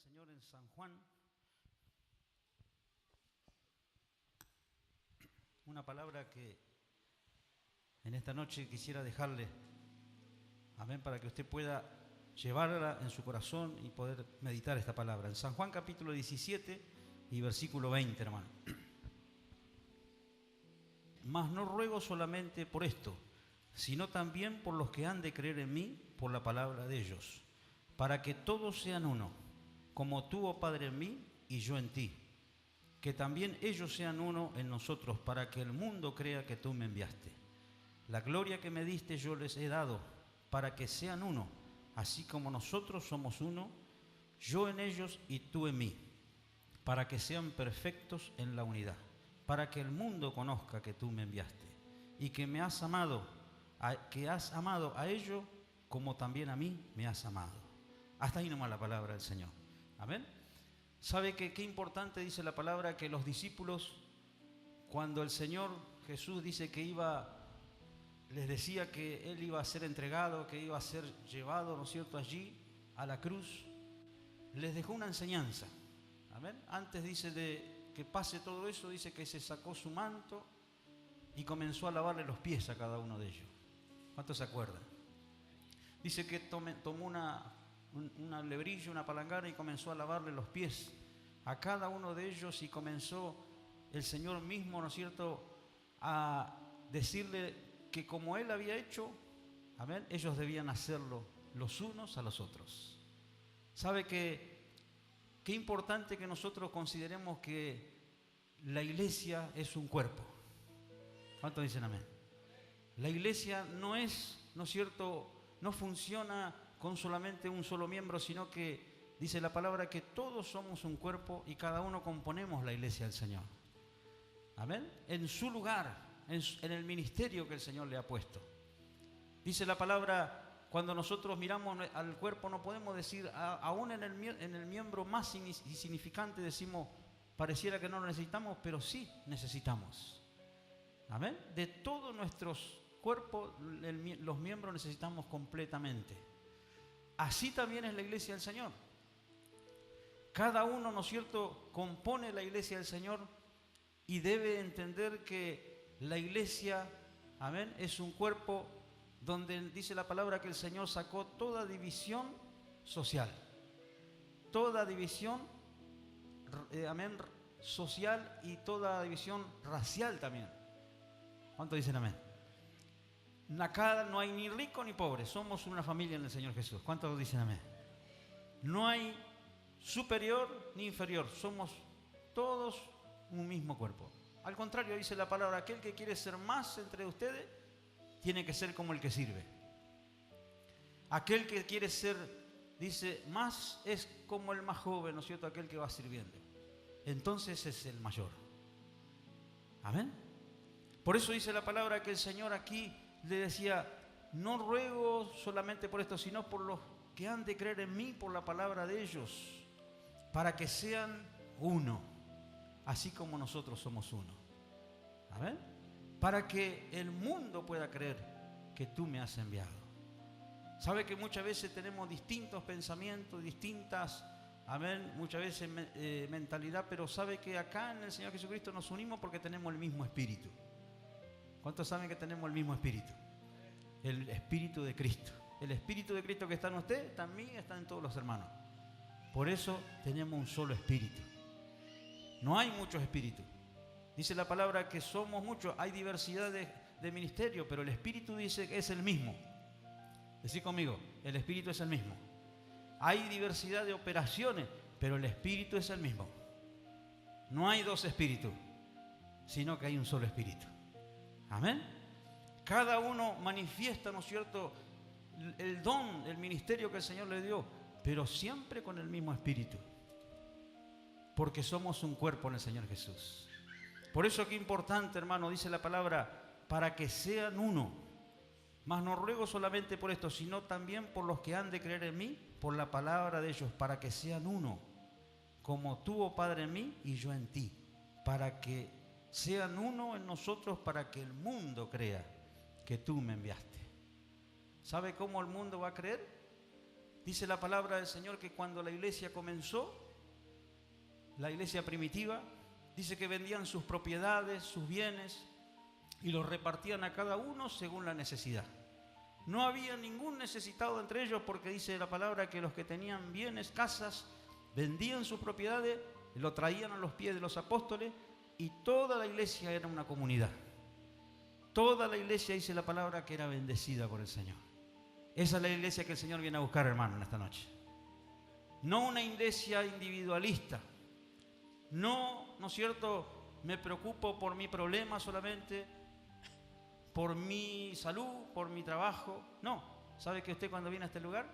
Señor en San Juan, una palabra que en esta noche quisiera dejarle, amén, para que usted pueda llevarla en su corazón y poder meditar esta palabra. En San Juan capítulo 17 y versículo 20, hermano. Mas no ruego solamente por esto, sino también por los que han de creer en mí por la palabra de ellos, para que todos sean uno, como tú, oh Padre, en mí y yo en ti, que también ellos sean uno en nosotros, para que el mundo crea que tú me enviaste. La gloria que me diste yo les he dado, para que sean uno, así como nosotros somos uno, yo en ellos y tú en mí, para que sean perfectos en la unidad, para que el mundo conozca que tú me enviaste y que me has amado, que has amado a ellos como también a mí me has amado. Hasta ahí nomás la palabra del Señor. Amén. ¿Sabe qué importante dice la palabra? Que los discípulos, cuando el Señor Jesús dice que les decía que Él iba a ser entregado, que iba a ser llevado, ¿no es cierto?, allí a la cruz, les dejó una enseñanza. Amén. Antes dice de que pase todo eso, dice que se sacó su manto y comenzó a lavarle los pies a cada uno de ellos. ¿Cuántos se acuerdan? Dice que tomó una lebrilla, una palangana y comenzó a lavarle los pies a cada uno de ellos, y comenzó el Señor mismo, ¿no es cierto?, a decirle que como Él había hecho, amén, ellos debían hacerlo los unos a los otros. ¿Sabe qué importante que nosotros consideremos que la iglesia es un cuerpo? ¿Cuántos dicen amén? La iglesia no es, ¿no es cierto?, no funciona con solamente un solo miembro, sino que dice la palabra que todos somos un cuerpo y cada uno componemos la iglesia del Señor. Amén. En su lugar, en el ministerio que el Señor le ha puesto. Dice la palabra, cuando nosotros miramos al cuerpo, no podemos decir, aún en el miembro más insignificante decimos, pareciera que no lo necesitamos, pero sí necesitamos. Amén. De todos nuestros cuerpos, los miembros necesitamos completamente. Así también es la iglesia del Señor. Cada uno, ¿no es cierto?, compone la iglesia del Señor y debe entender que la iglesia, amén, es un cuerpo donde dice la palabra que el Señor sacó toda división social, toda división, amén, social, y toda división racial también. ¿Cuántos dicen amén? Acá no hay ni rico ni pobre, somos una familia en el Señor Jesús. ¿Cuántos dicen amén? No hay superior ni inferior, somos todos un mismo cuerpo. Al contrario, dice la palabra, aquel que quiere ser más entre ustedes, tiene que ser como el que sirve. Aquel que quiere ser, dice, más es como el más joven, ¿no es cierto?, aquel que va sirviendo. Entonces es el mayor. Amén. Por eso dice la palabra que el Señor aquí le decía, no ruego solamente por esto, sino por los que han de creer en mí por la palabra de ellos, para que sean uno, así como nosotros somos uno. ¿Amén? Para que el mundo pueda creer que tú me has enviado. Sabe que muchas veces tenemos distintos pensamientos, distintas, amén, muchas veces mentalidad, pero sabe que acá en el Señor Jesucristo nos unimos porque tenemos el mismo espíritu. ¿Cuántos saben que tenemos el mismo espíritu? El espíritu de Cristo. El espíritu de Cristo que está en usted, también está en todos los hermanos. Por eso tenemos un solo espíritu. No hay muchos espíritus. Dice la palabra que somos muchos, hay diversidad de ministerio, pero el espíritu dice que es el mismo. Decí conmigo, el espíritu es el mismo. Hay diversidad de operaciones, pero el espíritu es el mismo. No hay dos espíritus, sino que hay un solo espíritu. Amén. Cada uno manifiesta, ¿no es cierto?, el don, el ministerio que el Señor le dio, pero siempre con el mismo espíritu. Porque somos un cuerpo en el Señor Jesús. Por eso que importante, hermano, dice la palabra, para que sean uno. Mas no ruego solamente por esto, sino también por los que han de creer en mí, por la palabra de ellos, para que sean uno, como tú, oh Padre, en mí y yo en ti, para que sean uno en nosotros, para que el mundo crea que tú me enviaste. ¿Sabe cómo el mundo va a creer? Dice la palabra del Señor que cuando la iglesia comenzó, la iglesia primitiva, dice que vendían sus propiedades, sus bienes, y los repartían a cada uno según la necesidad. No había ningún necesitado entre ellos, porque dice la palabra que los que tenían bienes, casas, vendían sus propiedades, lo traían a los pies de los apóstoles, y toda la iglesia era una comunidad. Toda la iglesia, dice la palabra, que era bendecida por el Señor. Esa es la iglesia que el Señor viene a buscar, hermano, en esta noche. No una iglesia individualista. No, ¿no es cierto?, me preocupo por mi problema solamente, por mi salud, por mi trabajo. No, ¿sabe que usted cuando viene a este lugar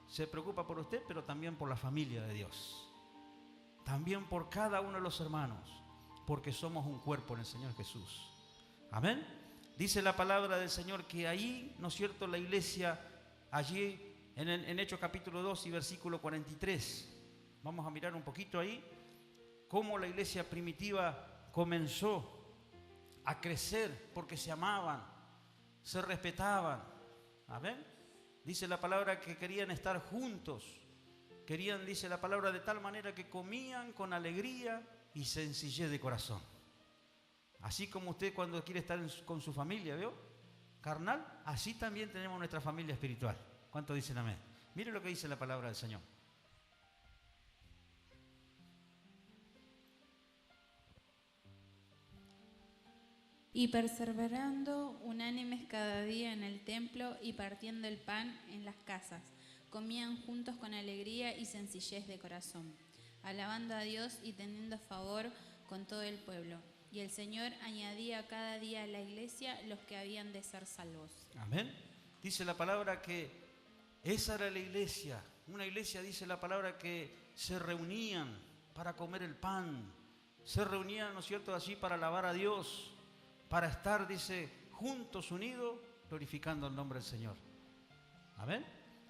se preocupa por usted, pero también por la familia de Dios? También por cada uno de los hermanos, porque somos un cuerpo en el Señor Jesús. Amén. Dice la palabra del Señor que ahí, ¿no es cierto?, la iglesia, allí en Hechos capítulo 2 y versículo 43, vamos a mirar un poquito ahí, cómo la iglesia primitiva comenzó a crecer porque se amaban, se respetaban. Amén. Dice la palabra que querían estar juntos, querían, dice la palabra, de tal manera que comían con alegría y sencillez de corazón. Así como usted cuando quiere estar con su familia, ¿veo?, carnal, así también tenemos nuestra familia espiritual. ¿Cuántos dicen amén? Mire lo que dice la palabra del Señor. Y perseverando unánimes cada día en el templo y partiendo el pan en las casas, comían juntos con alegría y sencillez de corazón, alabando a Dios y teniendo favor con todo el pueblo. Y el Señor añadía cada día a la iglesia los que habían de ser salvos. Amén. Dice la palabra que esa era la iglesia. Una iglesia, dice la palabra, que se reunían para comer el pan. Se reunían, ¿no es cierto?, así para alabar a Dios, para estar, dice, juntos, unidos, glorificando el nombre del Señor. Amén.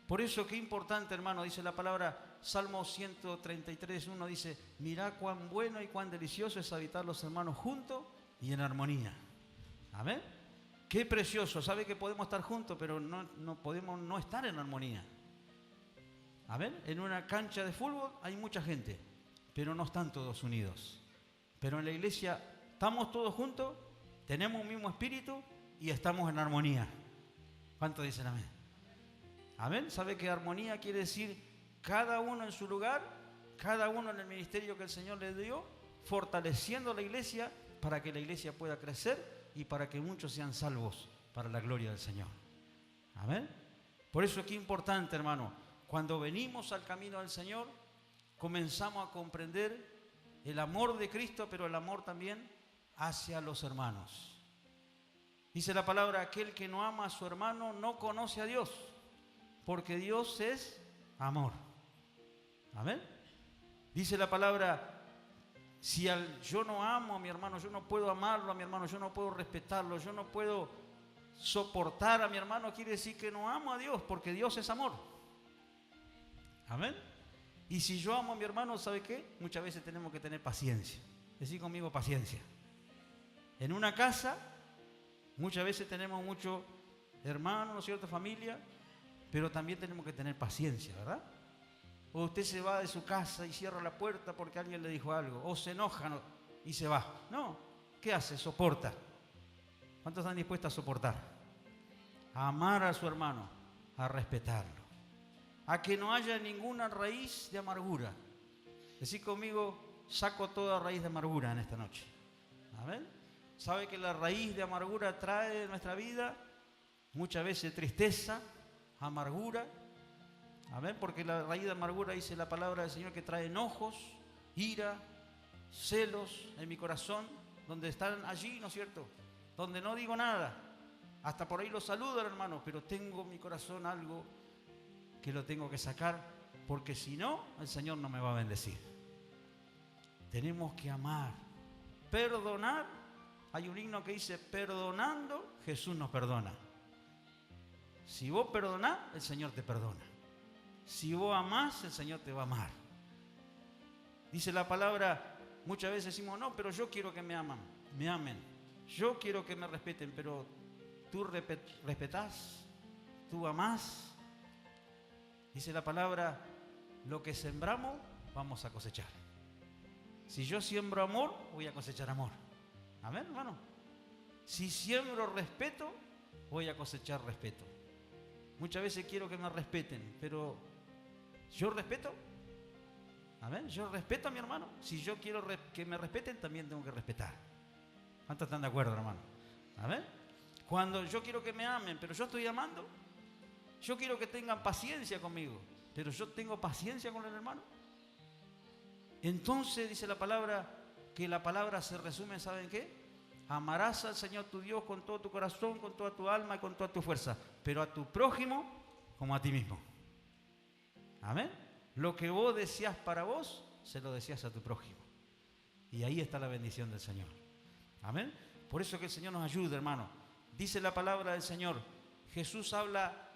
Por eso, qué importante, hermano, dice la palabra, Salmo 133:1 dice, mirá cuán bueno y cuán delicioso es habitar los hermanos juntos y en armonía. Amén. Qué precioso. Sabe que podemos estar juntos, pero no podemos no estar en armonía. Amén. En una cancha de fútbol hay mucha gente, pero no están todos unidos. Pero en la iglesia estamos todos juntos, tenemos un mismo espíritu y estamos en armonía. ¿Cuántos dicen amén? Amén. ¿Sabe que armonía quiere decir cada uno en su lugar, cada uno en el ministerio que el Señor le dio, fortaleciendo la iglesia para que la iglesia pueda crecer y para que muchos sean salvos para la gloria del Señor? Amén. Por eso es que es importante, hermano, cuando venimos al camino del Señor, comenzamos a comprender el amor de Cristo, pero el amor también hacia los hermanos. Dice la palabra, aquel que no ama a su hermano no conoce a Dios, porque Dios es amor. Amén. Dice la palabra, si yo no amo a mi hermano, yo no puedo amarlo a mi hermano, yo no puedo respetarlo, yo no puedo soportar a mi hermano, quiere decir que no amo a Dios, porque Dios es amor. Amén. Y si yo amo a mi hermano, ¿sabe qué? Muchas veces tenemos que tener paciencia. Decí conmigo, paciencia. En una casa, muchas veces tenemos muchos hermanos, ¿no es cierto?, familia, pero también tenemos que tener paciencia, ¿verdad? O usted se va de su casa y cierra la puerta porque alguien le dijo algo, o se enoja y se va. No, ¿qué hace? Soporta. ¿Cuántos están dispuestos a soportar? A amar a su hermano, a respetarlo, a que no haya ninguna raíz de amargura. Decí conmigo, saco toda raíz de amargura en esta noche. Amén. ¿Sabe que la raíz de amargura trae en nuestra vida muchas veces tristeza, amargura? Amén, porque la raíz de amargura, dice la palabra del Señor, que trae enojos, ira, celos en mi corazón, donde están allí, ¿no es cierto?, donde no digo nada, hasta por ahí los saludo, hermano, pero tengo en mi corazón algo que lo tengo que sacar, porque si no, el Señor no me va a bendecir. Tenemos que amar, perdonar. Hay un himno que dice, perdonando, Jesús nos perdona. Si vos perdonás, el Señor te perdona. Si vos amás, el Señor te va a amar. Dice la palabra, muchas veces decimos, no, pero yo quiero que me amen. Yo quiero que me respeten, pero tú respetás, tú amás. Dice la palabra, lo que sembramos, vamos a cosechar. Si yo siembro amor, voy a cosechar amor. Amén, hermano. Si siembro respeto, voy a cosechar respeto. Muchas veces quiero que me respeten, pero ¿yo respeto? Amén. Yo respeto a mi hermano. Si yo quiero que me respeten, también tengo que respetar. ¿Cuántos están de acuerdo, hermano? Amén. Cuando yo quiero que me amen, pero yo estoy amando, yo quiero que tengan paciencia conmigo, pero yo tengo paciencia con el hermano. Entonces dice la palabra, que la palabra se resume, ¿saben qué? Amarás al Señor tu Dios con todo tu corazón, con toda tu alma y con toda tu fuerza, pero a tu prójimo como a ti mismo. Amén. Lo que vos deseas para vos, se lo deseas a tu prójimo. Y ahí está la bendición del Señor. Amén. Por eso que el Señor nos ayude, hermano. Dice la palabra del Señor, Jesús habla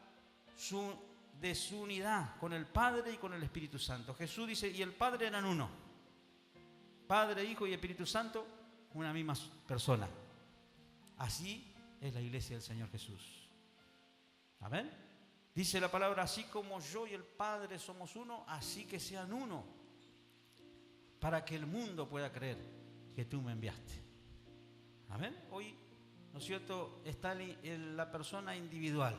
de su unidad con el Padre y con el Espíritu Santo. Jesús dice, y el Padre eran uno. Padre, Hijo y Espíritu Santo, una misma persona. Así es la iglesia del Señor Jesús. Amén. Dice la palabra, así como yo y el Padre somos uno, así que sean uno, para que el mundo pueda creer que tú me enviaste. Amén. Hoy, ¿no es cierto?, está en la persona individual,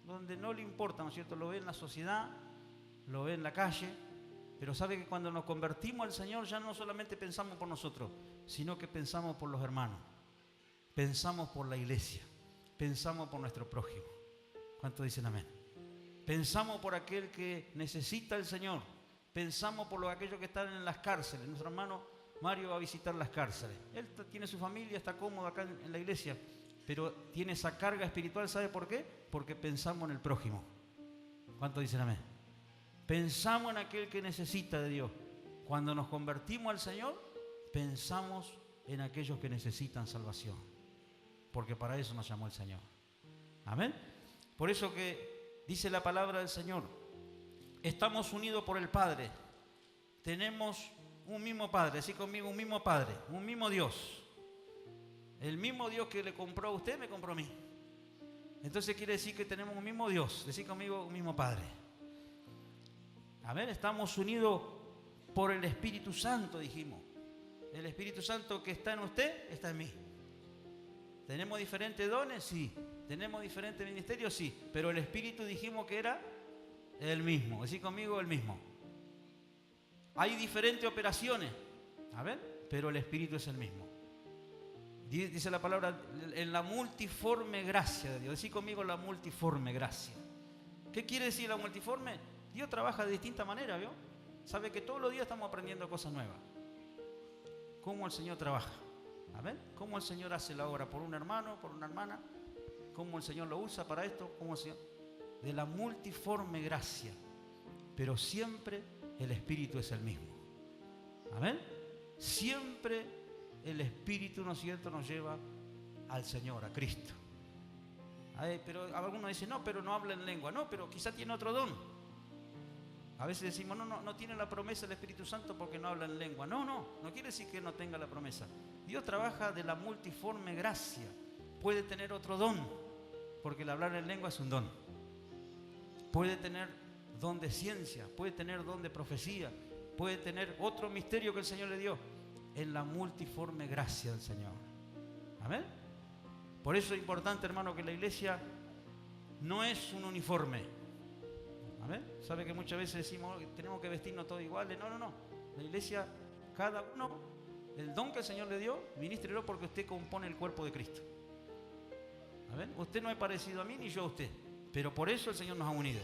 donde no le importa, ¿no es cierto?, lo ve en la sociedad, lo ve en la calle, pero sabe que cuando nos convertimos al Señor ya no solamente pensamos por nosotros, sino que pensamos por los hermanos, pensamos por la iglesia, pensamos por nuestro prójimo. ¿Cuántos dicen amén? Pensamos por aquel que necesita el Señor, pensamos por aquellos que están en las cárceles. Nuestro hermano Mario va a visitar las cárceles. Él tiene su familia, está cómodo acá en la iglesia, pero tiene esa carga espiritual. ¿Sabe por qué? Porque pensamos en el prójimo. ¿Cuántos dicen amén? Pensamos en aquel que necesita de Dios. Cuando nos convertimos al Señor, pensamos en aquellos que necesitan salvación, porque para eso nos llamó el Señor. Amén. Por eso que dice la palabra del Señor, estamos unidos por el Padre, tenemos un mismo Padre, decí conmigo, un mismo Padre, un mismo Dios. El mismo Dios que le compró a usted, me compró a mí. Entonces quiere decir que tenemos un mismo Dios, decí conmigo, un mismo Padre. Amén, estamos unidos por el Espíritu Santo, dijimos. El Espíritu Santo que está en usted, está en mí. ¿Tenemos diferentes dones? Sí. ¿Tenemos diferentes ministerios? Sí. Pero el Espíritu dijimos que era el mismo. Decí conmigo, el mismo. Hay diferentes operaciones, a ver, pero el Espíritu es el mismo. Dice la palabra, en la multiforme gracia de Dios. Decí conmigo, la multiforme gracia. ¿Qué quiere decir la multiforme? Dios trabaja de distinta manera, ¿vio? Sabe que todos los días estamos aprendiendo cosas nuevas. ¿Cómo el Señor trabaja? A ver, ¿cómo el Señor hace la obra por un hermano, por una hermana? ¿Cómo el Señor lo usa para esto? ¿Cómo el Señor? De la multiforme gracia. Pero siempre el Espíritu es el mismo. Amén. Siempre el Espíritu, ¿no es cierto?, nos lleva al Señor, a Cristo. Ay, pero algunos dicen, no, pero no habla en lengua. No, pero quizá tiene otro don. A veces decimos, no tiene la promesa del Espíritu Santo porque no habla en lengua. No quiere decir que no tenga la promesa. Dios trabaja de la multiforme gracia. Puede tener otro don, porque el hablar en lengua es un don. Puede tener don de ciencia, puede tener don de profecía, puede tener otro misterio que el Señor le dio, en la multiforme gracia del Señor. Amén. Por eso es importante, hermano, que la iglesia no es un uniforme. Amén. Sabe que muchas veces decimos que tenemos que vestirnos todos iguales. No. La iglesia, cada uno, el don que el Señor le dio, ministrelo porque usted compone el cuerpo de Cristo. Amén. Usted no es parecido a mí ni yo a usted, pero por eso el Señor nos ha unido.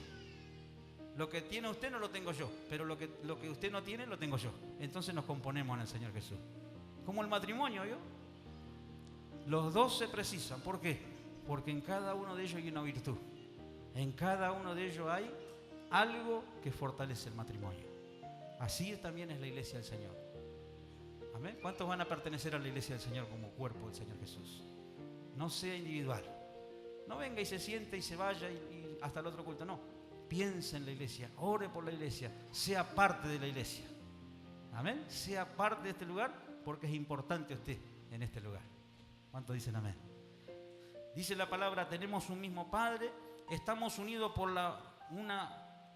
Lo que tiene usted no lo tengo yo, pero lo que usted no tiene lo tengo yo. Entonces nos componemos en el Señor Jesús. Como el matrimonio, ¿yo? Los dos se precisan. ¿Por qué? Porque en cada uno de ellos hay una virtud. En cada uno de ellos hay algo que fortalece el matrimonio. Así también es la iglesia del Señor. Amén. ¿Cuántos van a pertenecer a la iglesia del Señor como cuerpo del Señor Jesús? No sea individual. No venga y se siente y se vaya y hasta el otro culto. No. Piense en la iglesia, ore por la iglesia, sea parte de la iglesia. Amén. Sea parte de este lugar porque es importante usted en este lugar. ¿Cuántos dicen amén? Dice la palabra, tenemos un mismo Padre, estamos unidos por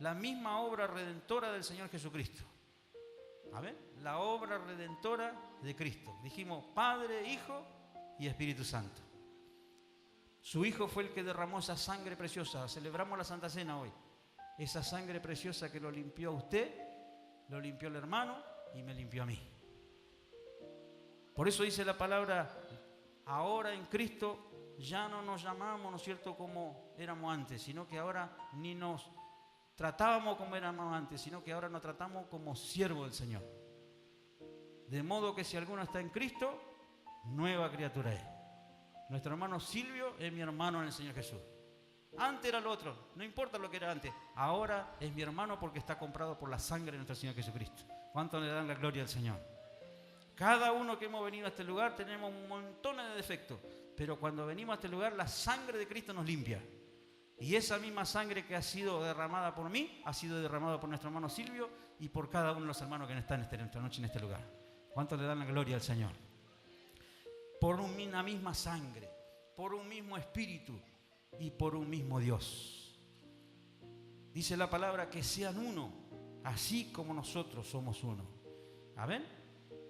la misma obra redentora del Señor Jesucristo. ¿Amén? La obra redentora de Cristo. Dijimos Padre, Hijo y Espíritu Santo. Su Hijo fue el que derramó esa sangre preciosa. Celebramos la Santa Cena hoy. Esa sangre preciosa que lo limpió a usted, lo limpió el hermano y me limpió a mí. Por eso dice la palabra, ahora en Cristo ya no nos llamamos, ¿no es cierto?, como éramos antes, sino que ahora ni nos tratábamos como éramos antes, sino que ahora nos tratamos como siervos del Señor. De modo que si alguno está en Cristo, nueva criatura es. Nuestro hermano Silvio es mi hermano en el Señor Jesús. Antes era el otro, no importa lo que era antes. Ahora es mi hermano porque está comprado por la sangre de nuestro Señor Jesucristo. ¿Cuánto le dan la gloria al Señor? Cada uno que hemos venido a este lugar tenemos un montón de defectos, pero cuando venimos a este lugar la sangre de Cristo nos limpia. Y esa misma sangre que ha sido derramada por mí, ha sido derramada por nuestro hermano Silvio y por cada uno de los hermanos que están esta noche en este lugar. ¿Cuánto le dan la gloria al Señor? Por una misma sangre, por un mismo espíritu y por un mismo Dios. Dice la palabra que sean uno, así como nosotros somos uno. ¿Amén?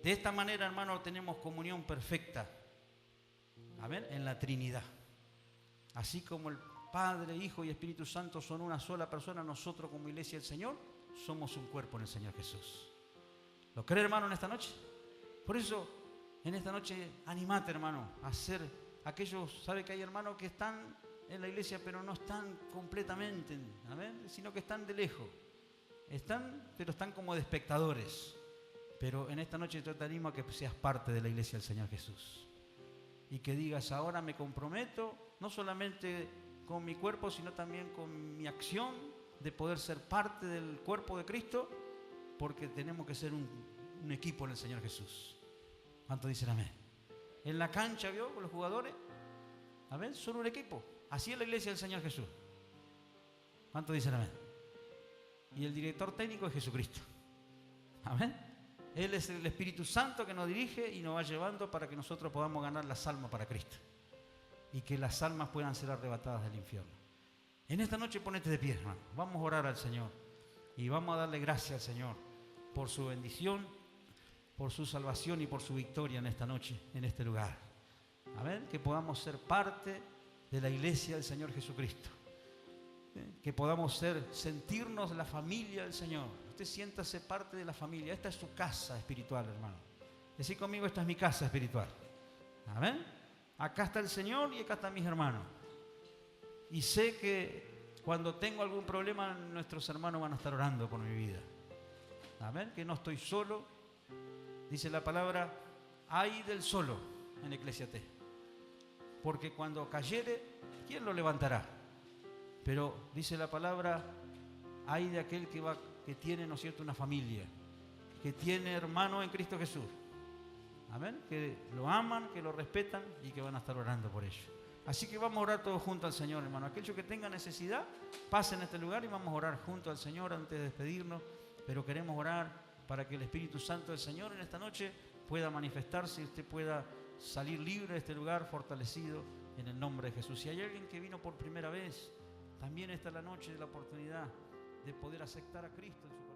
De esta manera, hermano, tenemos comunión perfecta. ¿Amén? En la Trinidad. Así como el Padre, Hijo y Espíritu Santo son una sola persona, nosotros como Iglesia del Señor somos un cuerpo en el Señor Jesús. ¿Lo cree, hermano, en esta noche? Por eso, en esta noche, animate, hermano, a ser aquellos, sabe que hay hermanos que están en la iglesia pero no están completamente, ¿amén?, sino que están de lejos. Están, pero están como de espectadores. Pero en esta noche yo te animo a que seas parte de la iglesia del Señor Jesús. Y que digas, ahora me comprometo, no solamente con mi cuerpo, sino también con mi acción de poder ser parte del cuerpo de Cristo, porque tenemos que ser un equipo en el Señor Jesús. ¿Cuánto dicen amén? En la cancha, ¿vio? Con los jugadores, amén, son un equipo. Así es la iglesia del Señor Jesús. ¿Cuánto dicen amén? Y el director técnico es Jesucristo. Amén. Él es el Espíritu Santo que nos dirige y nos va llevando para que nosotros podamos ganar las almas para Cristo. Y que las almas puedan ser arrebatadas del infierno. En esta noche ponete de pie, hermano. Vamos a orar al Señor. Y vamos a darle gracias al Señor por su bendición, por su salvación y por su victoria en esta noche, en este lugar. Amén. Que podamos ser parte de la iglesia del Señor Jesucristo. Que podamos sentirnos la familia del Señor. Usted siéntase parte de la familia. Esta es su casa espiritual, hermano. Decí conmigo, esta es mi casa espiritual. Amén. Acá está el Señor y acá están mis hermanos. Y sé que cuando tengo algún problema, nuestros hermanos van a estar orando por mi vida. Amén. Que no estoy solo. Dice la palabra, ay del solo en Eclesiastés. Porque cuando cayere, ¿quién lo levantará? Pero dice la palabra, ay de aquel que tiene, ¿no es cierto?, una familia, que tiene hermano en Cristo Jesús. Amén. Que lo aman, que lo respetan y que van a estar orando por ellos. Así que vamos a orar todos juntos al Señor, hermano. Aquellos que tengan necesidad, pasen a este lugar y vamos a orar junto al Señor antes de despedirnos. Pero queremos orar para que el Espíritu Santo del Señor en esta noche pueda manifestarse y usted pueda salir libre de este lugar, fortalecido en el nombre de Jesús. Si hay alguien que vino por primera vez, también esta es la noche de la oportunidad de poder aceptar a Cristo en su